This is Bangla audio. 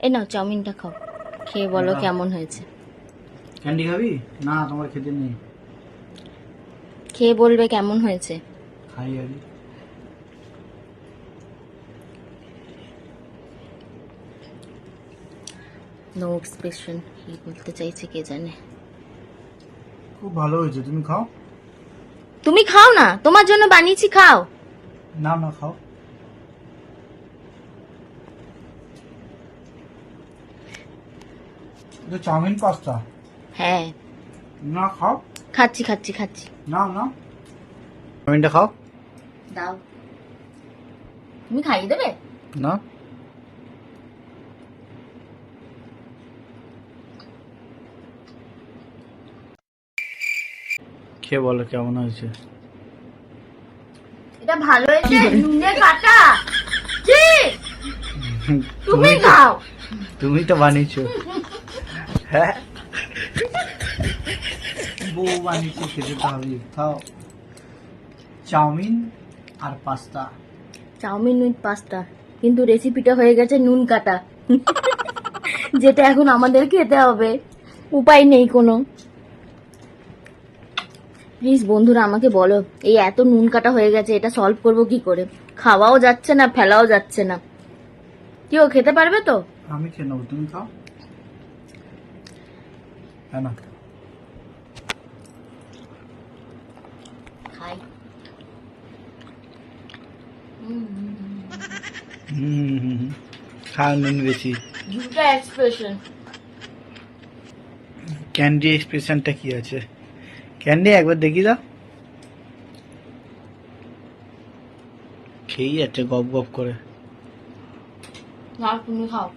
এই নাও চাউমিনটা খাও, খেয়ে বলো কেমন হয়েছে। ক্যান্ডি খাবি? না তোমার খেতে নেই। খেয়ে বলবে কেমন হয়েছে। খাই আগে। নো এক্সপ্রেশন, কি বলতে চাইছে কে জানে। খুব ভালো হয়েছে, তুমি খাও। তুমি খাও না, তোমার জন্য বানিয়েছি, খাও। না না খাও। এটা চাউমিন পাস্তা। হ্যাঁ না খাও। খাচ্ছি খাচ্ছি খাচ্ছি। না না চাউমিনটা খাও। দাও, তুমি খাইয়ে দেবে। না খেয়ে বলো কেমন হয়েছে। এটা ভালো হয়েছে, নুনে কাটা। জি, তুমি খাও। তুমি তো বানিয়েছো। হ্যাঁ বউ বানিয়েছে, খেতে তো হবেই। খাও চাউমিন আর পাস্তা। চাউমিন উইথ পাস্তা, কিন্তু রেসিপিটা হয়ে গেছে নুন কাটা, যেটা এখন আমাদের খেতে হবে, উপায় নেই কোনো। প্লিজ বন্ধুরা আমাকে বলো, এই এত নুন কাটা হয়ে গেছে, এটা সলভ করবো কি করে? খাওয়াও যাচ্ছে না, ফেলাও যাচ্ছে না। কেউ খেতে পারবে তো? আমি খেয়ে নেবো, তুমি খাও। হ্যাঁ না খাই। খাও নুন বেশি। দুটা এক্সপ্রেশন। ক্যান্ডি এক্সপ্রেশনটা কি আছে? ক্যান্ডি একবার দেখি দাও। খেয়েই যাচ্ছে গপ গপ করে। না তুমি খাও।